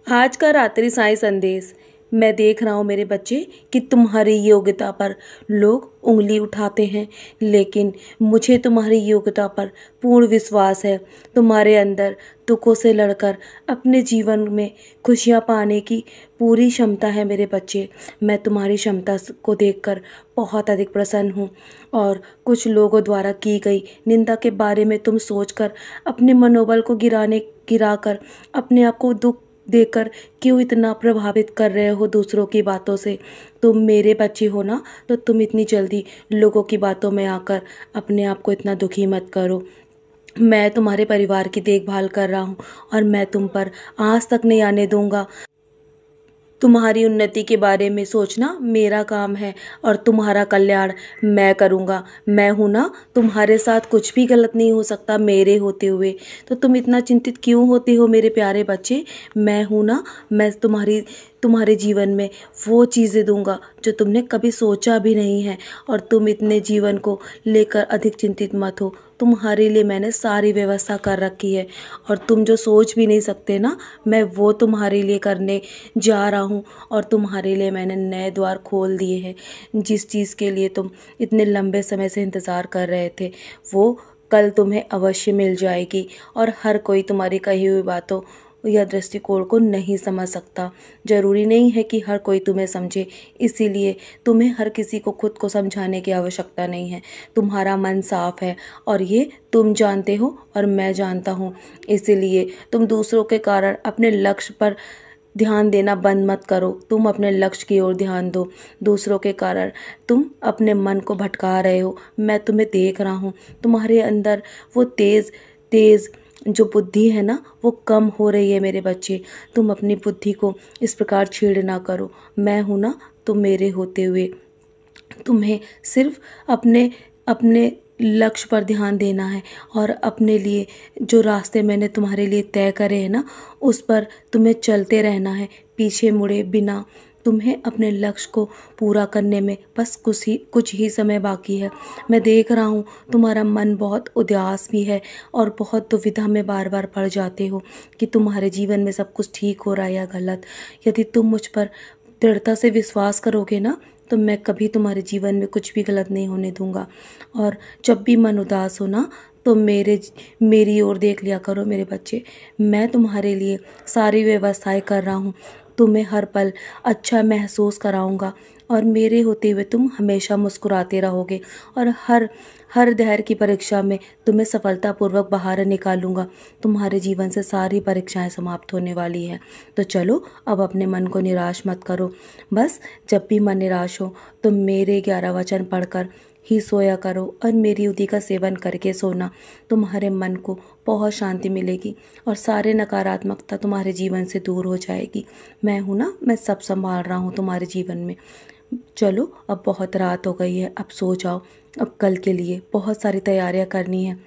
आज का रात्रि साई संदेश। मैं देख रहा हूँ मेरे बच्चे कि तुम्हारी योग्यता पर लोग उंगली उठाते हैं, लेकिन मुझे तुम्हारी योग्यता पर पूर्ण विश्वास है। तुम्हारे अंदर दुखों से लड़कर अपने जीवन में खुशियाँ पाने की पूरी क्षमता है मेरे बच्चे। मैं तुम्हारी क्षमता को देखकर बहुत अधिक प्रसन्न हूँ और कुछ लोगों द्वारा की गई निंदा के बारे में तुम सोचकर अपने मनोबल को गिराकर अपने आप को दुख देकर क्यों इतना प्रभावित कर रहे हो दूसरों की बातों से। तुम मेरे बच्चे हो ना, तो तुम इतनी जल्दी लोगों की बातों में आकर अपने आप को इतना दुखी मत करो। मैं तुम्हारे परिवार की देखभाल कर रहा हूँ और मैं तुम पर आज तक नहीं आने दूंगा। तुम्हारी उन्नति के बारे में सोचना मेरा काम है और तुम्हारा कल्याण मैं करूँगा। मैं हूँ ना, तुम्हारे साथ कुछ भी गलत नहीं हो सकता मेरे होते हुए। तो तुम इतना चिंतित क्यों होते हो मेरे प्यारे बच्चे। मैं हूँ ना, मैं तुम्हारे जीवन में वो चीज़ें दूंगा जो तुमने कभी सोचा भी नहीं है। और तुम इतने जीवन को लेकर अधिक चिंतित मत हो। तुम्हारे लिए मैंने सारी व्यवस्था कर रखी है और तुम जो सोच भी नहीं सकते ना, मैं वो तुम्हारे लिए करने जा रहा हूँ। और तुम्हारे लिए मैंने नए द्वार खोल दिए हैं। जिस चीज़ के लिए तुम इतने लंबे समय से इंतज़ार कर रहे थे, वो कल तुम्हें अवश्य मिल जाएगी। और हर कोई तुम्हारी कही हुई बातों या दृष्टिकोण को नहीं समझ सकता। ज़रूरी नहीं है कि हर कोई तुम्हें समझे, इसीलिए तुम्हें हर किसी को खुद को समझाने की आवश्यकता नहीं है। तुम्हारा मन साफ है और ये तुम जानते हो और मैं जानता हूँ। इसीलिए तुम दूसरों के कारण अपने लक्ष्य पर ध्यान देना बंद मत करो। तुम अपने लक्ष्य की ओर ध्यान दो। दूसरों के कारण तुम अपने मन को भटका रहे हो। मैं तुम्हें देख रहा हूँ, तुम्हारे अंदर वो तेज जो बुद्धि है ना, वो कम हो रही है मेरे बच्चे। तुम अपनी बुद्धि को इस प्रकार छेड़ ना करो। मैं हूँ ना, तुम मेरे होते हुए तुम्हें सिर्फ अपने अपने लक्ष्य पर ध्यान देना है और अपने लिए जो रास्ते मैंने तुम्हारे लिए तय करे हैं ना, उस पर तुम्हें चलते रहना है, पीछे मुड़े बिना। तुम्हें अपने लक्ष्य को पूरा करने में बस कुछ ही समय बाकी है। मैं देख रहा हूँ तुम्हारा मन बहुत उदास भी है और बहुत दुविधा में बार बार पड़ जाते हो कि तुम्हारे जीवन में सब कुछ ठीक हो रहा है या गलत। यदि तुम मुझ पर दृढ़ता से विश्वास करोगे ना, तो मैं कभी तुम्हारे जीवन में कुछ भी गलत नहीं होने दूंगा। और जब भी मन उदास हो ना, तो मेरी ओर देख लिया करो मेरे बच्चे। मैं तुम्हारे लिए सारी व्यवस्थाएं कर रहा हूँ। तुम्हें हर पल अच्छा महसूस कराऊंगा और मेरे होते हुए तुम हमेशा मुस्कुराते रहोगे। और हर धैर्य की परीक्षा में तुम्हें सफलतापूर्वक बाहर निकालूंगा। तुम्हारे जीवन से सारी परीक्षाएं समाप्त होने वाली हैं। तो चलो, अब अपने मन को निराश मत करो। बस जब भी मन निराश हो तो मेरे 11 वचन पढ़कर ही सोया करो और मेरी उदी का सेवन करके सोना। तुम्हारे मन को बहुत शांति मिलेगी और सारे नकारात्मकता तुम्हारे जीवन से दूर हो जाएगी। मैं हूँ ना, मैं सब संभाल रहा हूँ तुम्हारे जीवन में। चलो, अब बहुत रात हो गई है, अब सो जाओ। अब कल के लिए बहुत सारी तैयारियां करनी है।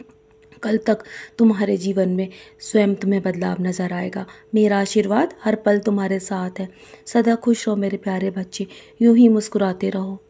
कल तक तुम्हारे जीवन में स्वयं तुम्हें बदलाव नजर आएगा। मेरा आशीर्वाद हर पल तुम्हारे साथ है। सदा खुश रहो मेरे प्यारे बच्चे, यूं ही मुस्कुराते रहो।